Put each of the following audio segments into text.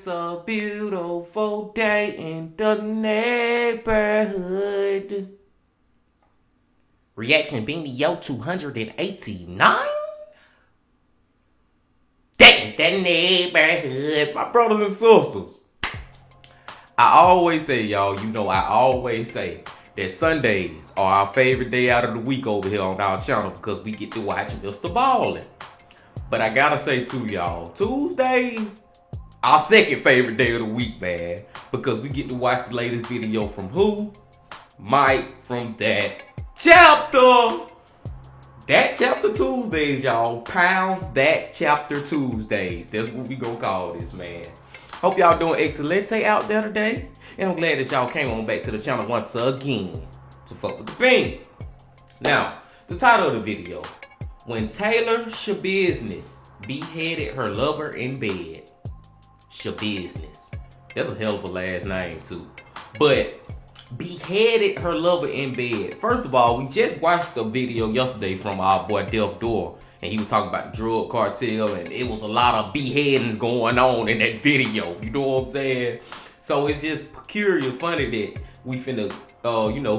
It's a beautiful day in the neighborhood. Reaction Beanie Yo 289? Day in the neighborhood. My brothers and sisters. I always say, y'all, I always say that Sundays are our favorite day out of the week over here on our channel because we get to watch Mr. Ballin'. But I gotta say too, y'all, Tuesdays, our second favorite day of the week, man, because we get to watch the latest video from who? Mike from That Chapter. That Chapter Tuesdays, y'all. Pound That Chapter Tuesdays. That's what we gonna call this, man. Hope y'all doing excelente out there today. And I'm glad that y'all came on back to the channel once again to fuck with the bean. Now, the title of the video, When Taylor Schabusiness Beheaded Her Lover in Bed. Schabusiness. That's a hell of a last name too. But beheaded her lover in bed. First of all, we just watched a video yesterday from our boy Def Door, and he was talking about the drug cartel, and it was a lot of beheadings going on in that video. You know what I'm saying? So it's just peculiar funny that we finna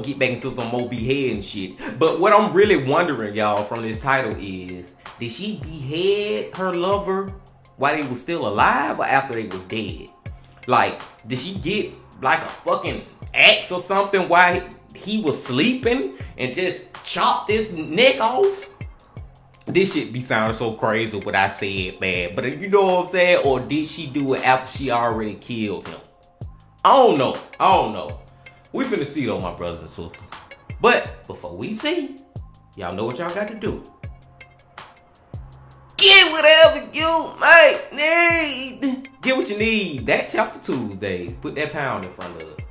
get back into some more beheading shit. But what I'm really wondering, y'all, from this title is, did she behead her lover while they was still alive or after they was dead? Like, did she get like a fucking axe or something while he was sleeping and just chopped his neck off? This shit be sounding so crazy what I said, man. But you know what I'm saying? Or did she do it after she already killed him? I don't know. We finna see though, my brothers and sisters. But before we see, y'all know what y'all got to do. Get whatever you might need. Get what you need. That Chapter Tuesdays. Put that pound in front of it.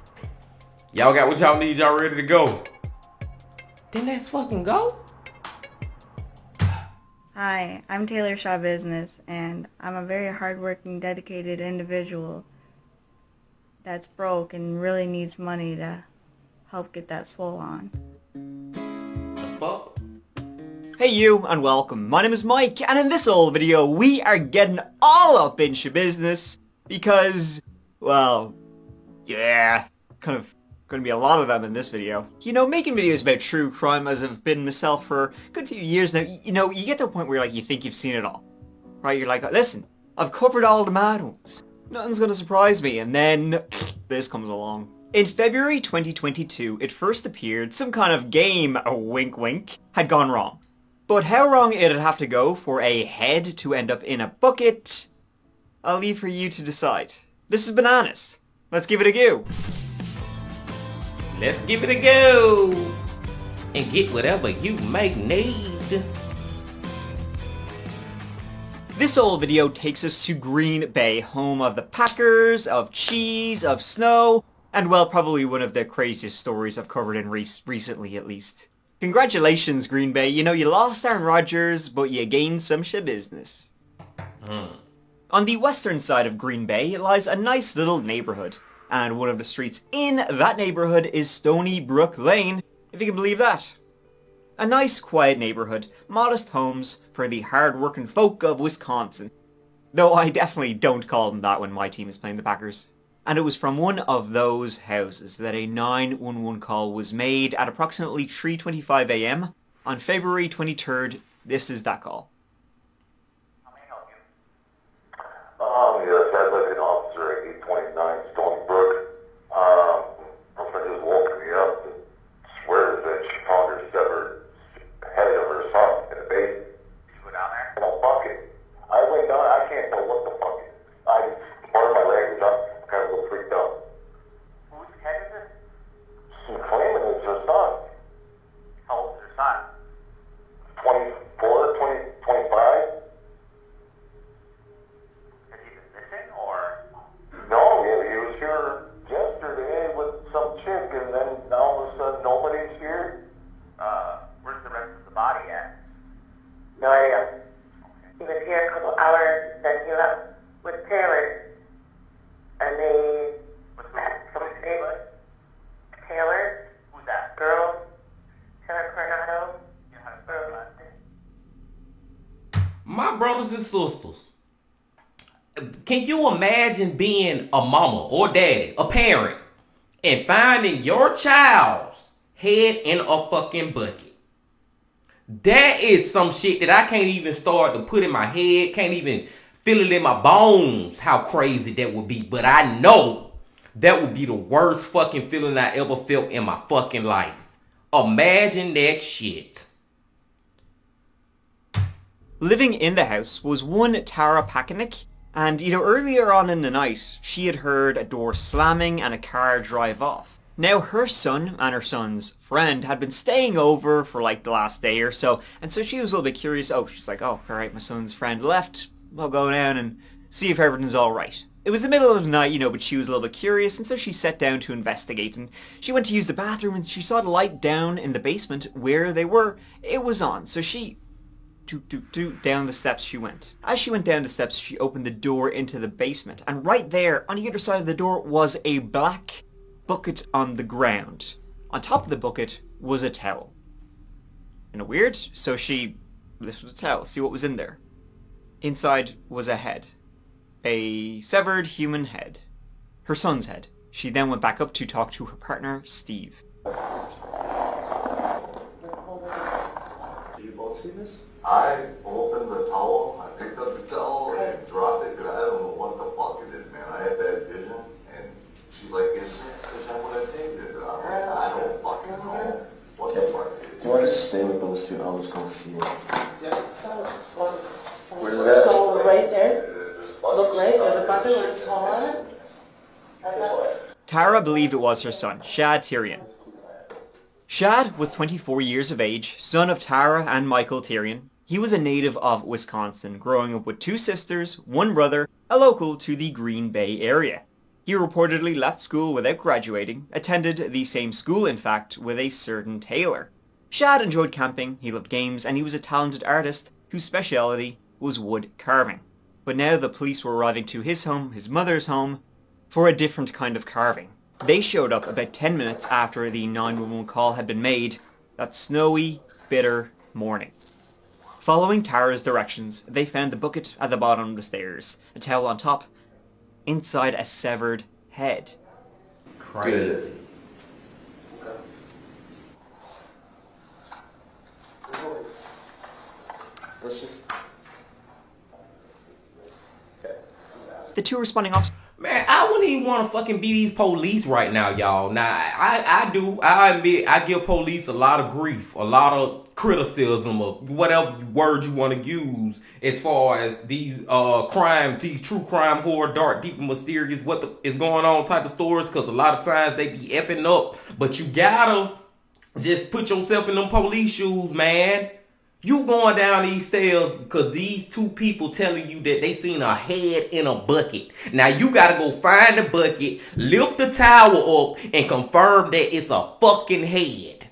Y'all got what y'all need. Y'all ready to go? Then let's fucking go. Hi, I'm Taylor Schabusiness, and I'm a very hardworking, dedicated individual that's broke and really needs money to help get that swole on. The fuck? Hey you, and welcome. My name is Mike, and in this old video, we are getting all up in Schabusiness because, well, yeah, kind of gonna be a lot of them in this video. You know, making videos about true crime as I've been myself for a good few years now, you get to a point where you think you've seen it all. Right? You're like, listen, I've covered all the mad ones. Nothing's gonna surprise me, and then this comes along. In February 2022, it first appeared some kind of game, a wink wink, had gone wrong. But how wrong it'd have to go for a head to end up in a bucket, I'll leave for you to decide. This is bananas. Let's give it a go. Let's give it a go. And get whatever you may need. This old video takes us to Green Bay, home of the Packers, of cheese, of snow, and well, probably one of the craziest stories I've covered in recently at least. Congratulations, Green Bay. You lost Aaron Rodgers, but you gained some Schabusiness. On the western side of Green Bay lies a nice little neighborhood, and one of the streets in that neighborhood is Stony Brook Lane, if you can believe that. A nice, quiet neighborhood, modest homes for the hard-working folk of Wisconsin. Though I definitely don't call them that when my team is playing the Packers. And it was from one of those houses that a 911 call was made at approximately 3:25 a.m. on February 23rd. This is that call. How may I help you? Yes, I'd like an officer at 829 Stony Brook. Girlfriend just woken me up and swears that she found her severed head of her son in a baby. Did you go down there? In a bucket. I went down, I can't tell what the fuck it is. Pardon my language, I'm kind of a little freaked out. Whose head is it? She's claiming it's her son. How old is her son? 24, 20, 25. and sisters, can you imagine being a mama or daddy, a parent, and finding your child's head in a fucking bucket? That is some shit that I can't even start to put in my head, can't even feel it in my bones how crazy that would be. But I know that would be the worst fucking feeling I ever felt in my fucking life. Imagine that shit. Living in the house was one Tara Packenick, and earlier on in the night she had heard a door slamming and a car drive off. Now her son and her son's friend had been staying over for like the last day or so, and so she was a little bit curious. She's like, oh, alright, my son's friend left. I'll go down and see if everything's alright. It was the middle of the night, but she was a little bit curious, and so she sat down to investigate, and she went to use the bathroom, and she saw the light down in the basement where they were. It was on, so she... down the steps she went. As she went down the steps, she opened the door into the basement, and right there, on the other side of the door, was a black bucket on the ground. On top of the bucket was a towel. Isn't it weird? So she lifted the towel, see what was in there. Inside was a head. A severed human head. Her son's head. She then went back up to talk to her partner, Steve. Did you both see this? I opened the towel, I picked up the towel and dropped it because I don't know what the fuck it is, man. I had bad vision, and she's like, is that what I think it is? I'm like, I don't fucking know what the fuck it is. Do you want to stay with those two? I'll just go see it. Yeah. Where's it at? So right there. Look right, there's a bucket with a towel on it. Tara believed it was her son, Shad Tyrion. Shad was 24 years of age, son of Tara and Michael Tyrion. He was a native of Wisconsin, growing up with two sisters, one brother, a local to the Green Bay area. He reportedly left school without graduating, attended the same school in fact with a certain Taylor. Shad enjoyed camping, he loved games, and he was a talented artist whose speciality was wood carving. But now the police were arriving to his home, his mother's home, for a different kind of carving. They showed up about 10 minutes after the 911 call had been made that snowy, bitter morning. Following Tara's directions, they found the bucket at the bottom of the stairs, a towel on top, inside a severed head. Crazy. Let's just... Okay. The two responding officers... Man, I wouldn't even want to fucking be these police right now, y'all. Now, I do. I admit, I give police a lot of grief, a lot of criticism, or whatever word you want to use, as far as these these true crime, horror, dark, deep, and mysterious, what is going on type of stories, because a lot of times they be effing up. But you gotta just put yourself in them police shoes, man. You going down these stairs because these two people telling you that they seen a head in a bucket. Now you gotta go find the bucket, lift the towel up, and confirm that it's a fucking head.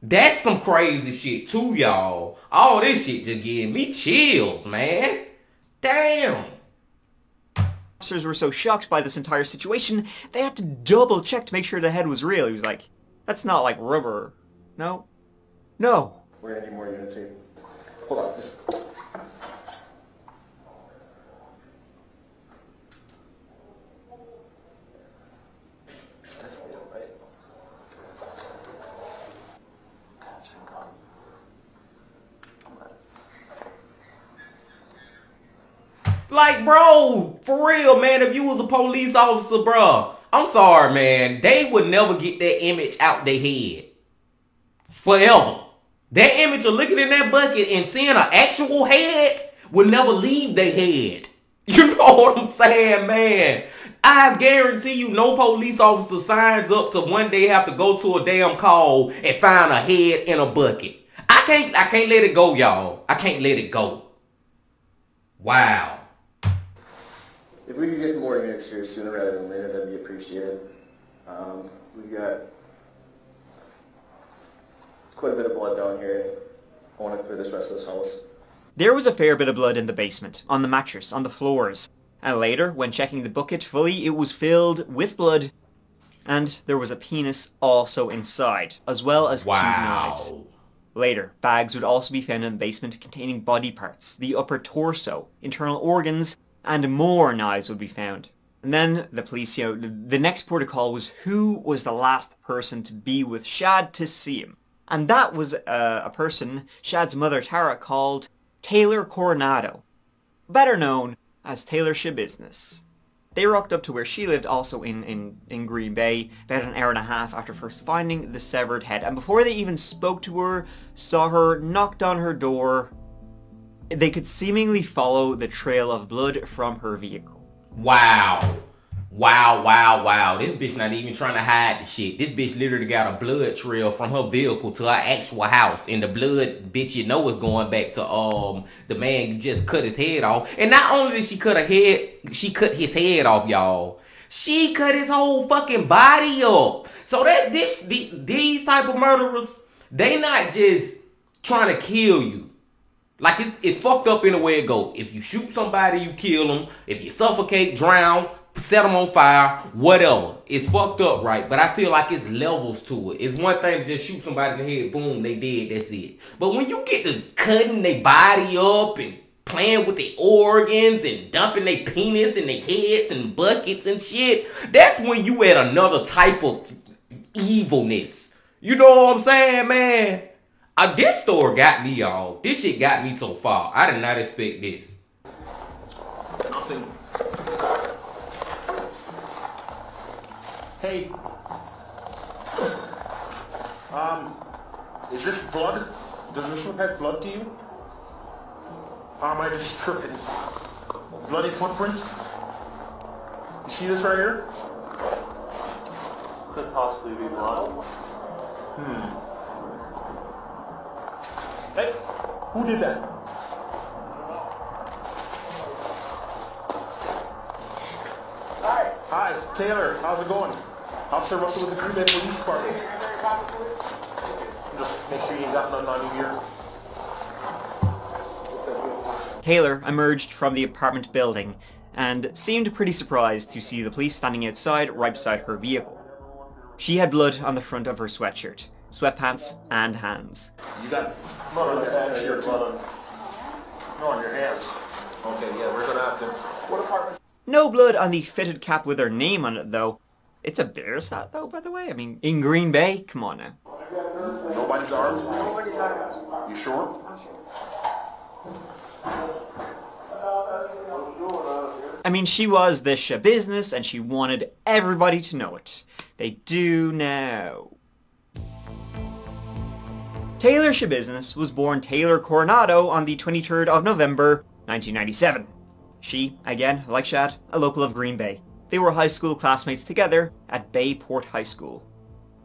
That's some crazy shit too, y'all. All this shit just giving me chills, man. Damn. Officers were so shocked by this entire situation, they had to double check to make sure the head was real. He was like, that's not like rubber. No. No. We're gonna need more unit tape. Hold on, just... That's real, right? That's real. Like, bro, for real, man, if you was a police officer, bro, I'm sorry, man, they would never get that image out their head. Forever. That image of looking in that bucket and seeing an actual head will never leave their head. You know what I'm saying, man? I guarantee you no police officer signs up to one day have to go to a damn call and find a head in a bucket. I can't let it go, y'all. I can't let it go. Wow. If we could get more units here sooner rather than later, that'd be appreciated. We've got quite a bit of blood down here. I want to clear this rest of this house. There was a fair bit of blood in the basement, on the mattress, on the floors. And later, when checking the bucket fully, it was filled with blood. And there was a penis also inside, as well as two knives. Later, bags would also be found in the basement containing body parts, the upper torso, internal organs, and more knives would be found. And then the police, the next protocol was who was the last person to be with Shad to see him. And that was a person, Shad's mother Tara, called Taylor Coronado, better known as Taylor Schabusiness. They rocked up to where she lived, also in Green Bay, about an hour and a half after first finding the severed head. And before they even spoke to her, saw her, knocked on her door, they could seemingly follow the trail of blood from her vehicle. Wow. Wow. This bitch not even trying to hide the shit. This bitch literally got a blood trail from her vehicle to her actual house. And the blood, bitch, you know is going back to the man who just cut his head off. And not only did she cut she cut his head off, y'all. She cut his whole fucking body up. So that these type of murderers, they not just trying to kill you. Like, it's fucked up in the way it go. If you shoot somebody, you kill them. If you suffocate, drown, set them on fire, whatever. It's fucked up, right? But I feel like it's levels to it. It's one thing to just shoot somebody in the head, boom, they dead, that's it. But when you get to cutting their body up and playing with their organs and dumping their penis and their heads and buckets and shit, that's when you at another type of evilness. You know what I'm saying, man? This story got me, y'all. This shit got me so far. I did not expect this. Nothing. Hey. Is this blood? Does this look like blood to you? Or am I just tripping? Bloody footprint? You see this right here? Could possibly be blood. Hey, who did that? Hi, Taylor. How's it going? Officer Russell with the Green Bay Police Department. Just make sure you ain't got nothing on you here. Taylor emerged from the apartment building and seemed pretty surprised to see the police standing outside right beside her vehicle. She had blood on the front of her sweatshirt, sweatpants, and hands. You got blood on your hands here, blood on... No, on your hands. Okay, yeah, we're gonna have to... What apartment? No blood on the fitted cap with her name on it, though. It's a Bears hat, though, by the way. I mean, in Green Bay? Come on now. Nobody's armed? Nobody's armed. You sure? I mean, she was the Schabusiness, and she wanted everybody to know it. They do now. Taylor Schabusiness was born Taylor Coronado on the 23rd of November, 1997. She, again, like Shad, a local of Green Bay. They were high school classmates together at Bayport High School.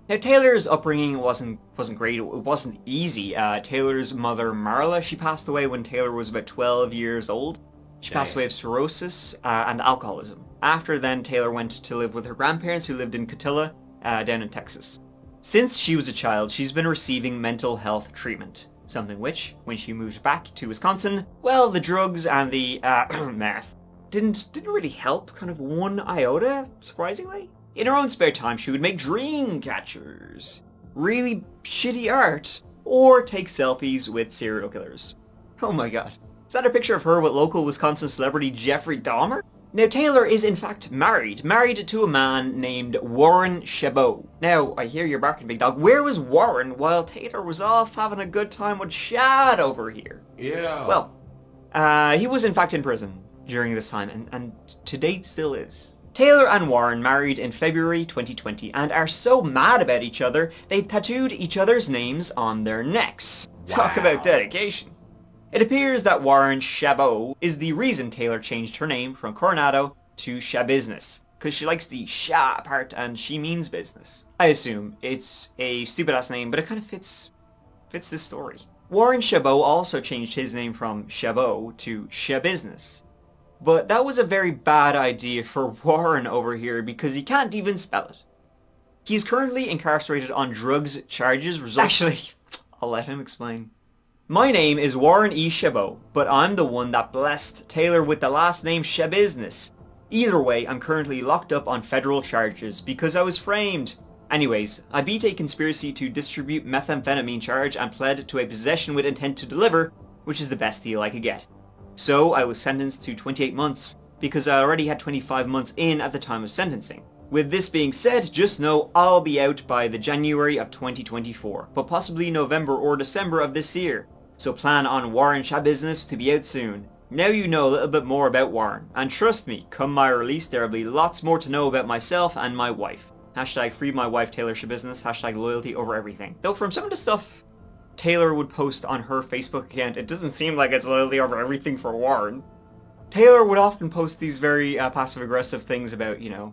Now, Taylor's upbringing wasn't great. It wasn't easy. Taylor's mother, Marla, she passed away when Taylor was about 12 years old. She passed away of cirrhosis and alcoholism. After then, Taylor went to live with her grandparents who lived in Cotulla, down in Texas. Since she was a child, she's been receiving mental health treatment. Something which, when she moved back to Wisconsin, well, the drugs and the meth didn't really help, kind of one iota, surprisingly. In her own spare time, she would make dream catchers, really shitty art, or take selfies with serial killers. Oh my god. Is that a picture of her with local Wisconsin celebrity Jeffrey Dahmer? Now, Taylor is in fact married to a man named Warren Chabot. Now, I hear you're barking, big dog. Where was Warren while Taylor was off having a good time with Shad over here? Yeah. Well, he was in fact in prison during this time, and to date still is. Taylor and Warren married in February 2020 and are so mad about each other, they tattooed each other's names on their necks. Wow. Talk about dedication. It appears that Warren Chabot is the reason Taylor changed her name from Coronado to Schabusiness, because she likes the Sha part and she means business. I assume it's a stupid-ass name, but it kind of fits this story. Warren Chabot also changed his name from Chabot to Schabusiness. But that was a very bad idea for Warren over here because he can't even spell it. He's currently incarcerated on drugs charges. Actually, I'll let him explain. My name is Warren E. Chabot, but I'm the one that blessed Taylor with the last name Schabusiness. Either way, I'm currently locked up on federal charges because I was framed Anyways, I beat a conspiracy to distribute methamphetamine charge and pled to a possession with intent to deliver, which is the best deal I could get. So I was sentenced to 28 months, because I already had 25 months in at the time of sentencing. With this being said, just know I'll be out by the January of 2024, but possibly November or December of this year. So plan on Warren Sha Business to be out soon. Now you know a little bit more about Warren, and trust me, come my release there will be lots more to know about myself and my wife. Hashtag free my wife Taylor Sha Business, hashtag loyalty over everything. Though from some of the stuff Taylor would post on her Facebook account, it doesn't seem like it's loyalty over everything for Warren. Taylor would often post these very passive-aggressive things about, you know,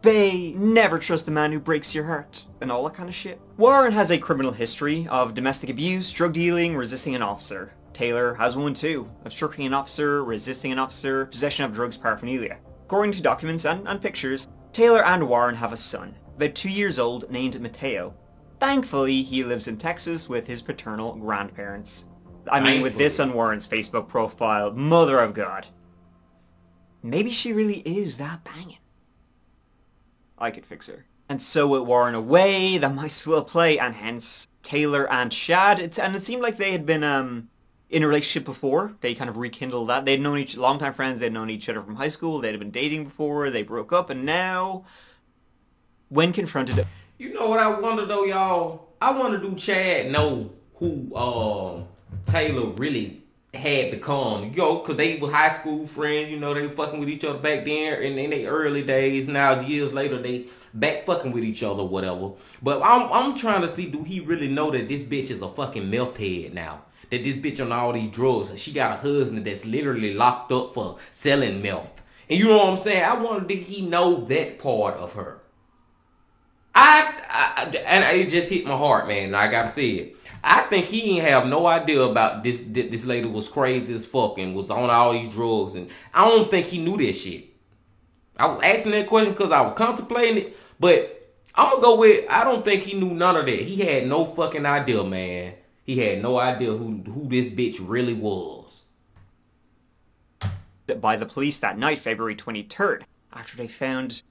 Bae, never trust a man who breaks your heart, and all that kind of shit. Warren has a criminal history of domestic abuse, drug dealing, resisting an officer. Taylor has one too, obstructing an officer, resisting an officer, possession of drugs paraphernalia. According to documents and pictures, Taylor and Warren have a son, about 2 years old, named Mateo. Thankfully, he lives in Texas with his paternal grandparents. I mean, with this on Warren's Facebook profile, mother of God. Maybe she really is that banging. I could fix her. And so with Warren away, the mice will play, and hence Taylor and Shad. And it seemed like they had been in a relationship before. They kind of rekindled that. They'd known longtime friends. They'd known each other from high school. They'd been dating before. They broke up, and now, when confronted, You know what I wonder though, y'all? I wonder, do Chad know who Taylor really had become? Cause they were high school friends. You know, they were fucking with each other back then in their early days. Now, years later, they back fucking with each other, whatever. But I'm trying to see, do he really know that this bitch is a fucking meth head now? That this bitch on all these drugs, and she got a husband that's literally locked up for selling meth. And you know what I'm saying? I wonder, did he know that part of her? And it just hit my heart, man. I gotta say it. I think he ain't have no idea about this lady was crazy as fuck and was on all these drugs. And I don't think he knew that shit. I was asking that question because I was contemplating it. But I'm gonna go with, I don't think he knew none of that. He had no fucking idea, man. He had no idea who this bitch really was. by the police that night, February 23rd, after they found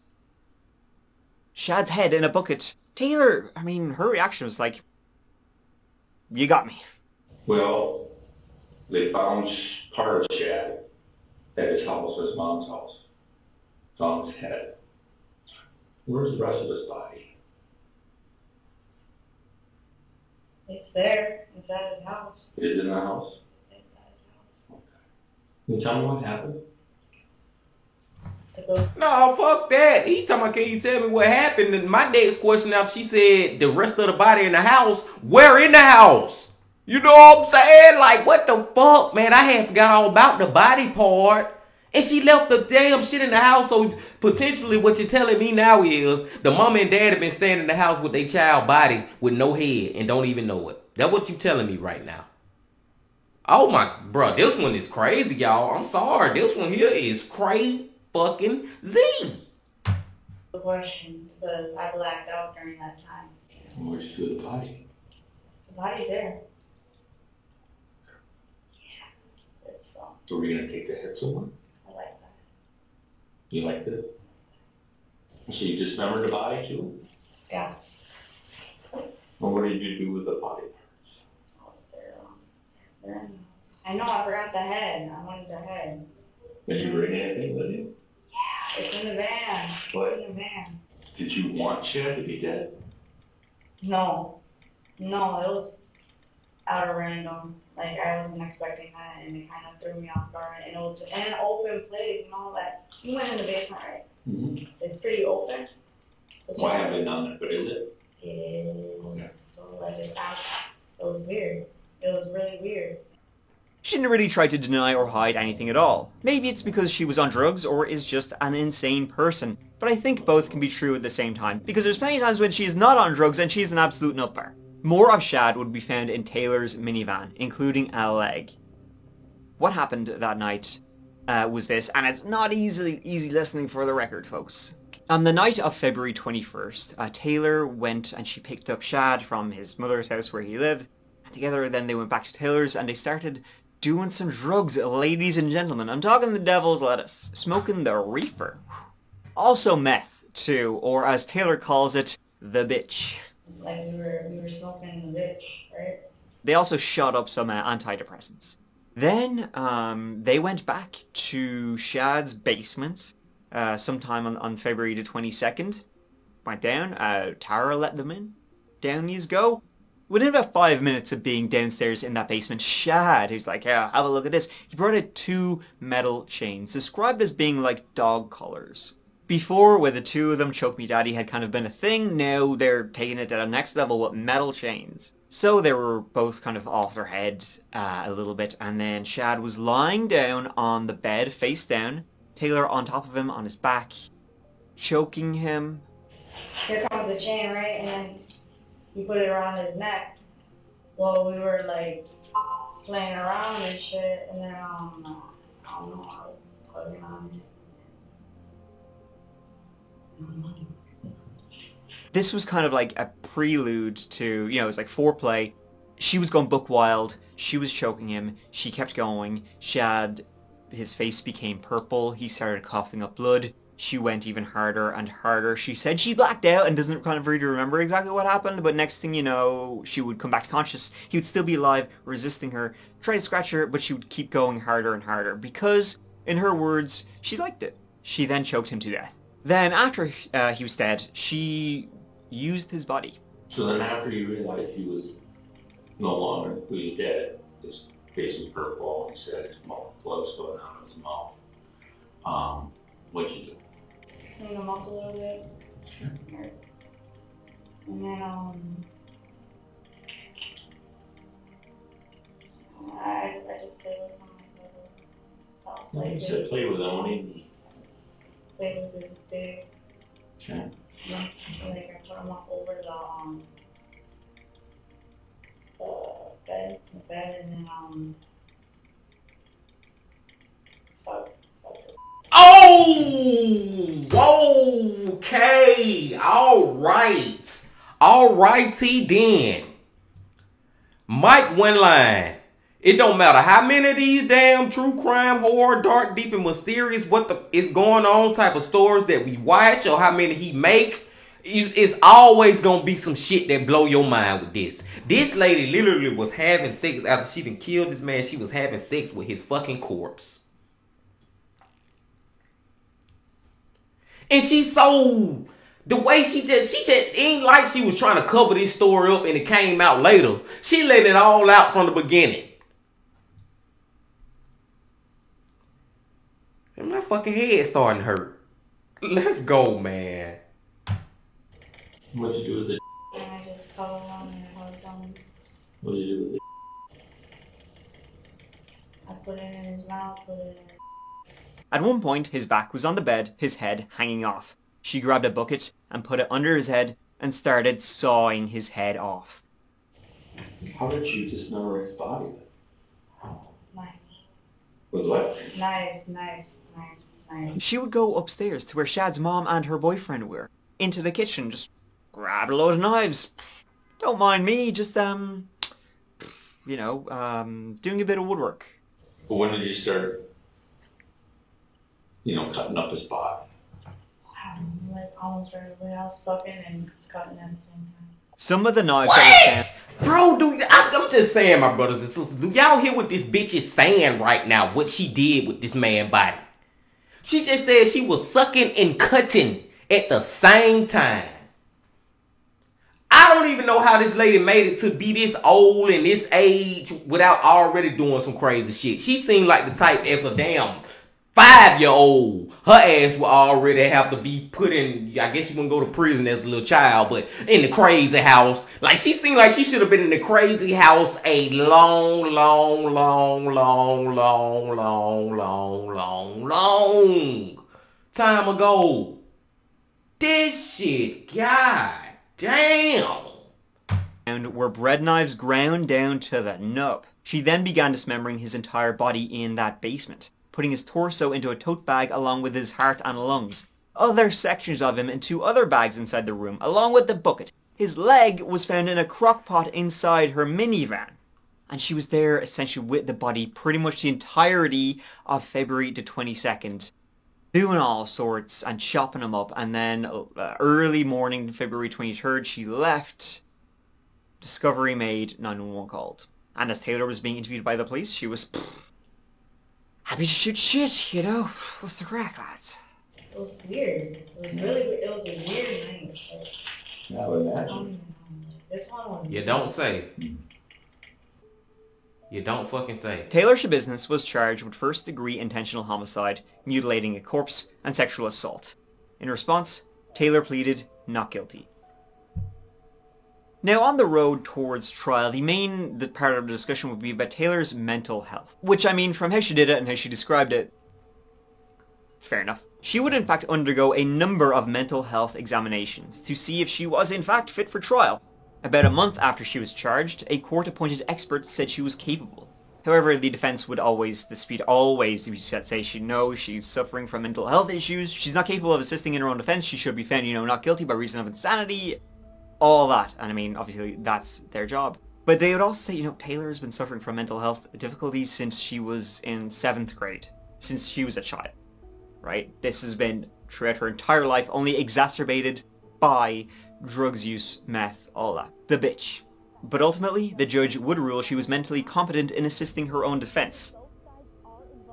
Shad's head in a bucket. Taylor, I mean, her reaction was like, you got me. Well, they found part of Shad at his house, his mom's house. Tom's head. Where's the rest of his body? It's there. It's at his house. It is in the house? It's at his house. Okay. Can you tell me what happened? No, fuck that. He talking about, can you tell me what happened? And my next question out, she said, the rest of the body in the house. Where in the house? You know what I'm saying? Like, what the fuck, man? I had forgot all about the body part. And she left the damn shit in the house. So potentially what you're telling me now is the mom and dad have been staying in the house with their child body with no head and don't even know it. That's what you telling me right now. Oh my, bro, this one is crazy, y'all. I'm sorry. This one here is crazy fucking Z. The question, because I blacked out during that time. Where's the body? The body's there. Yeah. It's, So we're going to take the head somewhere? I like that. You liked it? So you dismembered the body too? Yeah. Well, what did you do with the body parts? They're in the house. I know, I forgot the head. I wanted the head. Did you bring anything with you? Yeah, it's in the van. What? It's in the van. Did you want Chad to be dead? No. No, it was out of random. Like, I wasn't expecting that, and it kind of threw me off guard. And it was in an open place, you know, that you went in the basement, right? Mm-hmm. It's pretty open. Well, I haven't done it, but is it? It is. Okay. So, like, it was weird. It was really weird. She didn't really try to deny or hide anything at all. Maybe it's because she was on drugs or is just an insane person. But I think both can be true at the same time, because there's plenty of times when she is not on drugs and she's an absolute nutbar. More of Shad would be found in Taylor's minivan, including a leg. What happened that night was this, and it's not easy listening for the record, folks. On the night of February 21st, Taylor went and she picked up Shad from his mother's house where he lived. And together then they went back to Taylor's and they started doing some drugs, ladies and gentlemen. I'm talking the devil's lettuce. Smoking the reefer. Also meth, too, or as Taylor calls it, the bitch. Like we were smoking the bitch, right? They also shot up some antidepressants. Then they went back to Shad's basement sometime on February the 22nd. Went down. Tara let them in. Down you go. Within about 5 minutes of being downstairs in that basement, Shad, who's like, yeah, have a look at this, he brought out 2 metal chains, described as being like dog collars. Before, where the 2 of them, Choke Me Daddy, had kind of been a thing, now they're taking it to the next level with metal chains. So they were both kind of off their head a little bit, and then Shad was lying down on the bed, face down, Taylor on top of him, on his back, choking him. Here comes the chain, right? And then he put it around his neck. Well, we were like playing around and shit, and then I don't know, I was putting on it. This was kind of like a prelude to, it was like foreplay. She was going buck wild. She was choking him. She kept going. Shad, his face became purple. He started coughing up blood. She went even harder and harder. She said she blacked out and doesn't kind of really remember exactly what happened, but next thing you know, she would come back to conscious. He would still be alive, resisting her, try to scratch her, but she would keep going harder and harder because, in her words, she liked it. She then choked him to death. Then, after he was dead, she used his body. So then after you realized he was no longer, he was dead, his face was purple, he said his mouth, blood's going out of his mouth. What'd you do? Clean him up a little bit. Sure. And then, I just played with him. Well, you said play with him, what do you mean? Played with his big, Okay. like I put him up over the bed, and then, stuck it. Oh, okay, all righty then. Mike Winline. It don't matter how many of these damn true crime, horror, dark, deep, and mysterious is going on type of stories that we watch or how many he make. It's always gonna be some shit that blow your mind with this. This lady literally was having sex after she done killed this man. She was having sex with his fucking corpse. And the way she just ain't like she was trying to cover this story up and it came out later. She let it all out from the beginning. And my fucking head starting to hurt. Let's go, man. What'd you do with it? And I just covered him and I was done. What'd you do with it? I put it in his mouth, put it in. At one point, his back was on the bed, his head hanging off. She grabbed a bucket and put it under his head and started sawing his head off. How did you dismember his body? Knives. With what? Knives. She would go upstairs to where Shad's mom and her boyfriend were, into the kitchen, just grab a load of knives. Don't mind me, just, doing a bit of woodwork. But when did you start, cutting up his body? Like almost right away. I was sucking and cutting at the same time. Some of the knives that were Bro, I'm just saying, my brothers and sisters, do y'all hear what this bitch is saying right now? What she did with this man's body? She just said she was sucking and cutting at the same time. I don't even know how this lady made it to be this old and this age without already doing some crazy shit. She seemed like the type as a damn 5-year-old. Her ass would already have to be put in, I guess she wouldn't go to prison as a little child, but in the crazy house. Like, she seemed like she should have been in the crazy house a long time ago. This shit, god damn. And were bread knives ground down to the nub. She then began dismembering his entire body in that basement, putting his torso into a tote bag along with his heart and lungs. Other sections of him in 2 other bags inside the room, along with the bucket. His leg was found in a crock pot inside her minivan. And she was there essentially with the body pretty much the entirety of February the 22nd. doing all sorts and chopping him up. And then early morning, February 23rd, she left. Discovery made, 911 called. And as Taylor was being interviewed by the police, she was happy to shoot shit, you know. What's the crack, lads? It was weird. It was really weird. It was a weird night. I would imagine. This one was... You don't say. You don't fucking say. Taylor Schabusiness was charged with first-degree intentional homicide, mutilating a corpse, and sexual assault. In response, Taylor pleaded not guilty. Now, on the road towards trial, the part of the discussion would be about Taylor's mental health. Which, I mean, from how she did it and how she described it, fair enough. She would in fact undergo a number of mental health examinations to see if she was in fact fit for trial. About a month after she was charged, a court-appointed expert said she was capable. However, the defense would always say she's suffering from mental health issues, she's not capable of assisting in her own defense, she should be found, not guilty by reason of insanity, all that. And I mean, obviously, that's their job. But they would also say, Taylor has been suffering from mental health difficulties since she was in 7th grade, since she was a child. Right? This has been throughout her entire life, only exacerbated by drugs use, meth, all that. The bitch. But ultimately, the judge would rule she was mentally competent in assisting her own defense.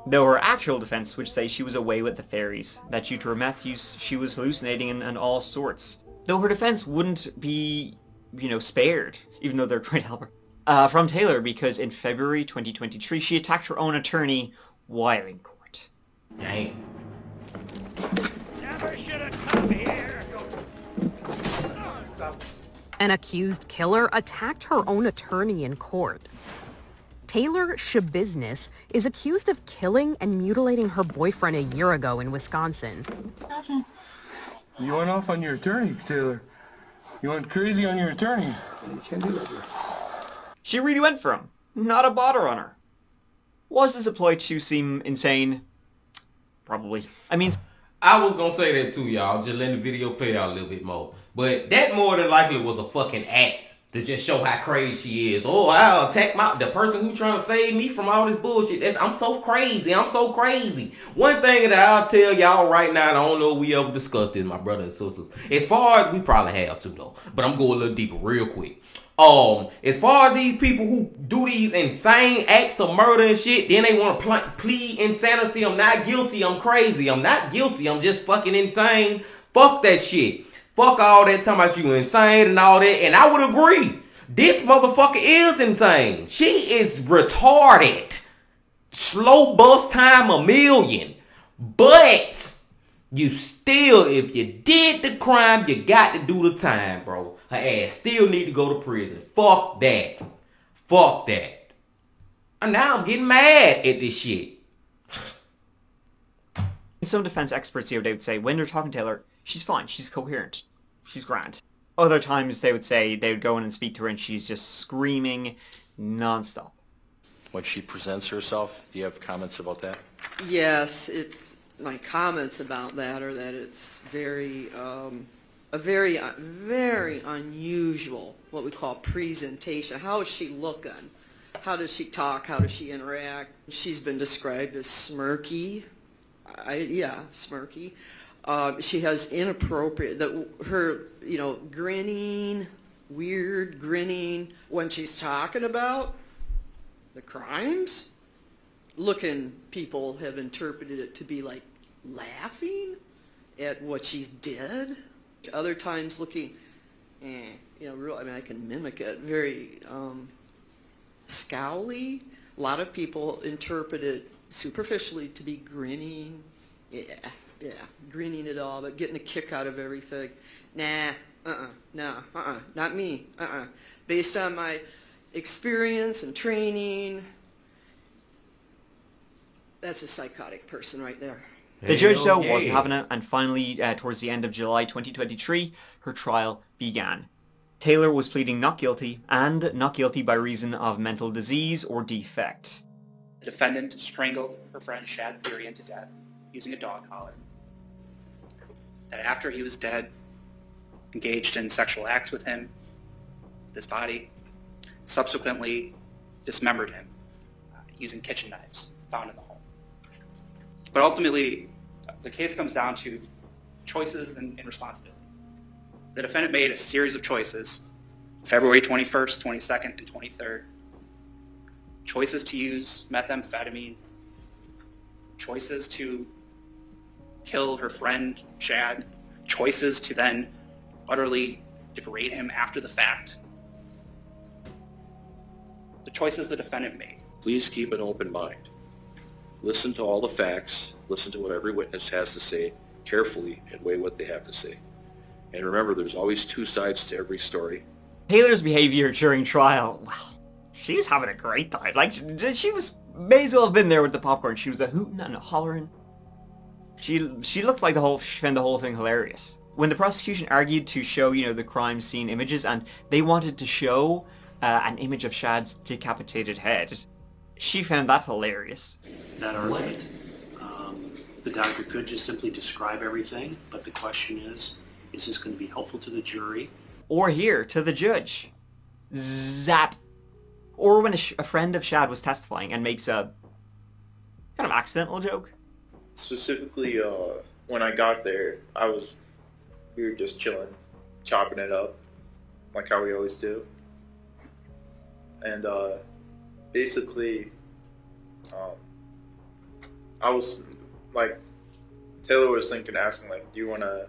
Though her actual defense would say she was away with the fairies, that due to her meth use, she was hallucinating and all sorts. Though her defense wouldn't be, spared, even though they're trying to help her, from Taylor, because in February 2023, she attacked her own attorney while in court. Dang. Never should have come here. An accused killer attacked her own attorney in court. Taylor Schabusiness is accused of killing and mutilating her boyfriend a year ago in Wisconsin. You went off on your attorney, Taylor. You went crazy on your attorney. You can't do that, bro. She really went for him. Not a bother on her. Was this a ploy to seem insane? Probably. I mean... I was gonna say that too, y'all. Just letting the video play out a little bit more. But that more than likely was a fucking act to just show how crazy she is. Oh, I'll attack the person who trying to save me from all this bullshit. I'm so crazy. I'm so crazy. One thing that I'll tell y'all right now, and I don't know if we ever discussed this, my brothers and sisters. As far as we probably have to though, but I'm going a little deeper real quick. As far as these people who do these insane acts of murder and shit, then they want to plead insanity. I'm not guilty. I'm crazy. I'm not guilty. I'm just fucking insane. Fuck that shit. Fuck all that talking about you insane and all that. And I would agree. This motherfucker is insane. She is retarded. Slow bus time a million. But you still, if you did the crime, you got to do the time, bro. Her ass still need to go to prison. Fuck that. Fuck that. And now I'm getting mad at this shit. Some defense experts here, they would say, when they're talking to Taylor, she's fine, she's coherent, she's grand. Other times they would say, they would go in and speak to her and she's just screaming non-stop. When she presents herself, do you have comments about that? Yes, my comments about that are that it's very unusual, what we call presentation. How is she looking? How does she talk? How does she interact? She's been described as smirky. Smirky. She has inappropriate, her grinning, weird grinning when she's talking about the crimes. People have interpreted it to be like laughing at what she did. Other times looking, I can mimic it, very scowly. A lot of people interpret it superficially to be grinning. Grinning at all, but getting a kick out of everything. Not me. Based on my experience and training, that's a psychotic person right there. The judge, though, wasn't having it, and finally, towards the end of July 2023, her trial began. Taylor was pleading not guilty, and not guilty by reason of mental disease or defect. The defendant strangled her friend Shad Furian to death using a dog collar. That after he was dead, engaged in sexual acts with him, with his body, subsequently dismembered him using kitchen knives found in the home. But ultimately, The case comes down to choices and responsibility. The defendant made a series of choices, February 21st, 22nd, and 23rd. Choices to use methamphetamine, choices to kill her friend, Shad, choices to then utterly degrade him after the fact. The choices the defendant made. Please keep an open mind. Listen to all the facts, listen to what every witness has to say carefully, and weigh what they have to say. And remember, there's always two sides to every story. Taylor's behavior during trial, well, she was having a great time. Like, she may as well have been there with the popcorn. She was a hooting and a hollering. She looked like she found the whole thing hilarious. When the prosecution argued to show, the crime scene images, and they wanted to show an image of Shad's decapitated head, she found that hilarious. That argument, the doctor could just simply describe everything, but the question is this going to be helpful to the jury? Or here, to the judge. Zap. Or when a friend of Shad was testifying and makes a kind of accidental joke. Specifically, when I got there, we were just chilling, chopping it up, like how we always do. And basically, I was like, Taylor was asking, like, do you want to...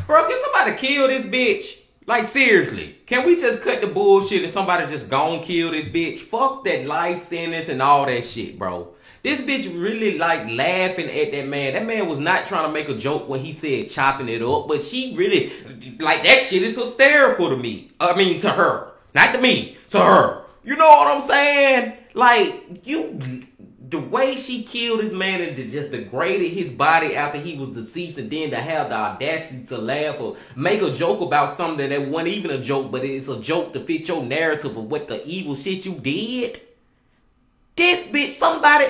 Bro, can somebody kill this bitch? Like, seriously. Can we just cut the bullshit and somebody just gon' kill this bitch? Fuck that life sentence and all that shit, bro. This bitch really, like, laughing at that man. That man was not trying to make a joke when he said chopping it up, but she really, like, that shit is hysterical to me. I mean, to her. Not to me. To her. You know what I'm saying? Like, the way she killed this man and just degraded his body after he was deceased, and then to have the audacity to laugh or make a joke about something that wasn't even a joke, but it's a joke to fit your narrative of what the evil shit you did. This bitch, somebody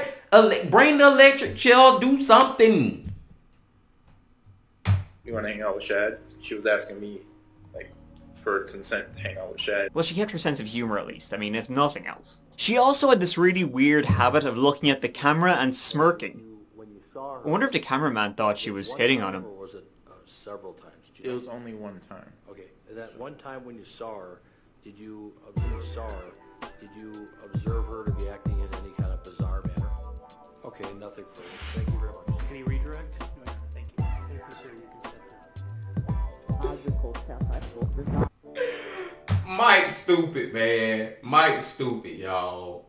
bring the electric chair, do something. You want to hang out with Shad? She was asking me, like, for consent to hang out with Shad. Well, she kept her sense of humor at least. I mean, if nothing else. She also had this really weird habit of looking at the camera and smirking. I wonder if the cameraman thought she was hitting on him. Or was it several times? It was only one time. Okay, that one time when you saw her, did you observe her to be acting in any kind of bizarre manner? Okay, nothing further. Thank you very much. Any redirect? No, thank you. Thank you, sir. You can sit Mike's stupid, man. Mike's stupid, y'all.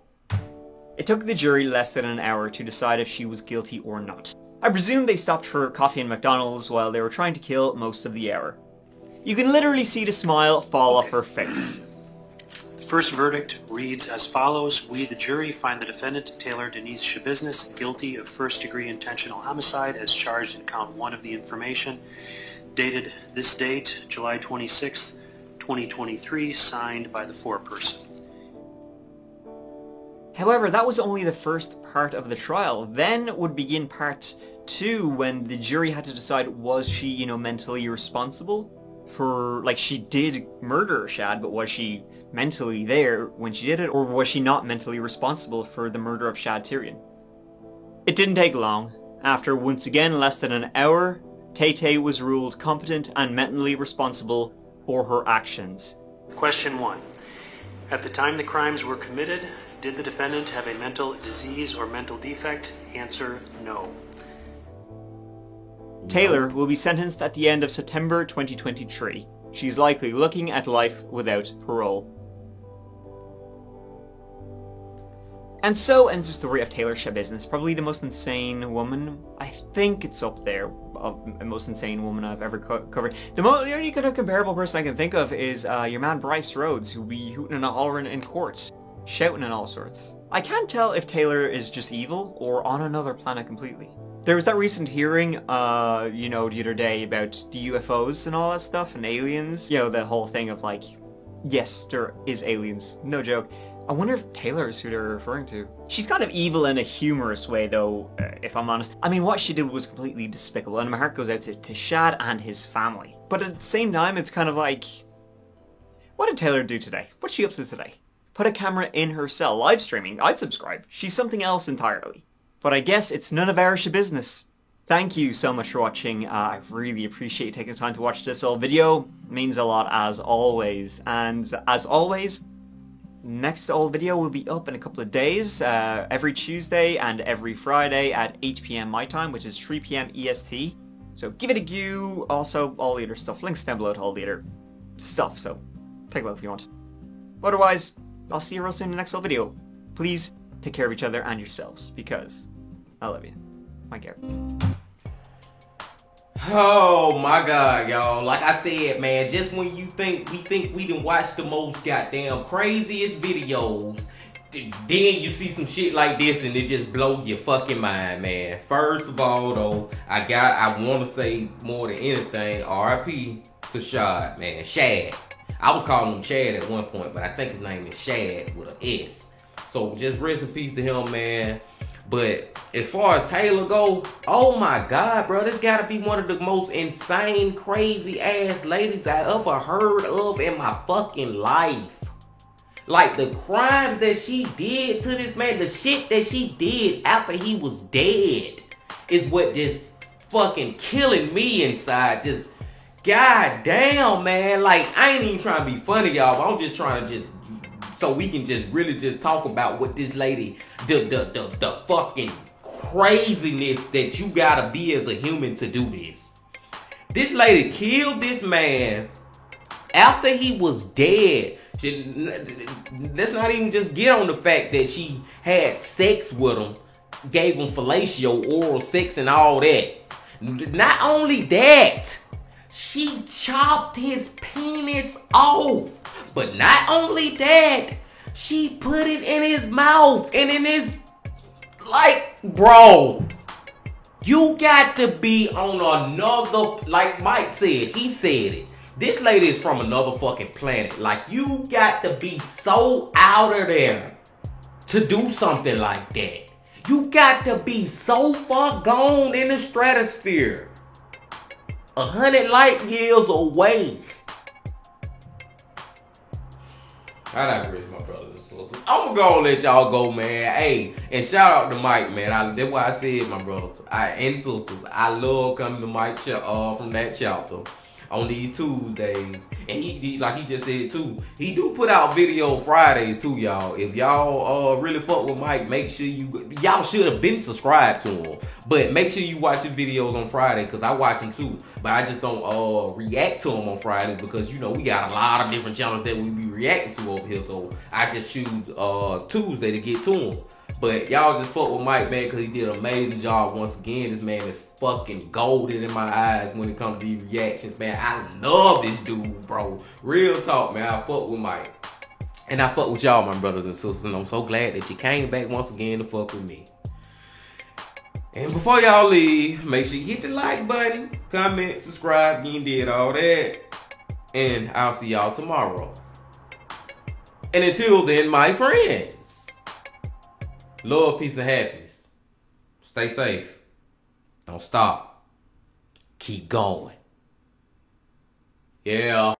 It took the jury less than an hour to decide if she was guilty or not. I presume they stopped for coffee and McDonald's while they were trying to kill most of the hour. You can literally see the smile fall off her face. The first verdict reads as follows. We, the jury, find the defendant, Taylor Denise Schabusiness, guilty of first-degree intentional homicide as charged in count 1 of the information, dated this date, July 26th, 2023, signed by the foreperson. However, that was only the first part of the trial. Then would begin part 2 when the jury had to decide, was she, mentally responsible for, like, she did murder Shad, but was she mentally there when she did it, or was she not mentally responsible for the murder of Shad Tyrion? It didn't take long. After once again less than an hour, Tay-Tay was ruled competent and mentally responsible for her actions. Question 1. At the time the crimes were committed, did the defendant have a mental disease or mental defect? Answer, no. Taylor will be sentenced at the end of September 2023. She's likely looking at life without parole. And so ends the story of Taylor Schabusiness, probably the most insane woman. I think it's up there of the most insane woman I've ever covered. The only kind of comparable person I can think of is your man Bryce Rhodes, who'll be hooting and hollering in court, shouting and all sorts. I can't tell if Taylor is just evil or on another planet completely. There was that recent hearing, the other day about the UFOs and all that stuff and aliens. The whole thing of like, yes, there is aliens, no joke. I wonder if Taylor is who they're referring to. She's kind of evil in a humorous way, though, if I'm honest. I mean, what she did was completely despicable, and my heart goes out to Shad and his family. But at the same time, it's kind of like, what did Taylor do today? What's she up to today? Put a camera in her cell, live streaming. I'd subscribe. She's something else entirely. But I guess it's none of our business. Thank you so much for watching. I really appreciate you taking the time to watch this whole video. It means a lot as always. And as always, next old video will be up in a couple of days, every Tuesday and every Friday at 8 PM my time, which is 3 PM EST. So give it a go. Also, all the other stuff. Links down below to all the other stuff, so take a look if you want. Otherwise, I'll see you real soon in the next old video. Please take care of each other and yourselves, because I love you. I care. Oh my God, y'all. Like I said, man, just when you think we done watched the most goddamn craziest videos, then you see some shit like this and it just blows your fucking mind, man. First of all, though, I want to say more than anything, R.I.P. to Shad, man. Shad. I was calling him Chad at one point, but I think his name is Shad with an S. So just rest in peace to him, man. But as far as Taylor go, oh my God, bro, this gotta be one of the most insane, crazy ass ladies I ever heard of in my fucking life. Like, the crimes that she did to this man, the shit that she did after he was dead is what just fucking killing me inside. Just, god damn, man. Like, I ain't even trying to be funny, y'all, but I'm just trying to so we can just really just talk about what this lady, the fucking craziness that you gotta be as a human to do this. This lady killed this man after he was dead. Let's not even just get on the fact that she had sex with him, gave him fellatio, oral sex and all that. Not only that, she chopped his penis off. But not only that, she put it in his mouth and in his, like, bro, you got to be on another, like Mike said, he said it. This lady is from another fucking planet. Like, you got to be so out of there to do something like that. You got to be so far gone in the stratosphere. 100 light years away. I digress, my brothers and sisters. I'm gonna let y'all go, man. Hey, and shout out to Mike, man. That's why I said, my brothers and sisters, I love coming to Mike from that chapter on these Tuesdays. And he, like he just said too, he do put out video Fridays too, y'all. If y'all really fuck with Mike, make sure y'all should have been subscribed to him. But make sure you watch his videos on Friday, because I watch him too. But I just don't react to him on Fridays, because, you know, we got a lot of different channels that we be reacting to over here. So I just choose Tuesday to get to him. But y'all just fuck with Mike, man, because he did an amazing job once again. This man is fucking golden in my eyes when it comes to these reactions, man. I love this dude, bro. Real talk, man. I fuck with Mike. And I fuck with y'all, my brothers and sisters. And I'm so glad that you came back once again to fuck with me. And before y'all leave, make sure you hit the like button, comment, subscribe, you did all that. And I'll see y'all tomorrow. And until then, my friends, love, peace, and happiness. Stay safe. Don't stop. Keep going. Yeah.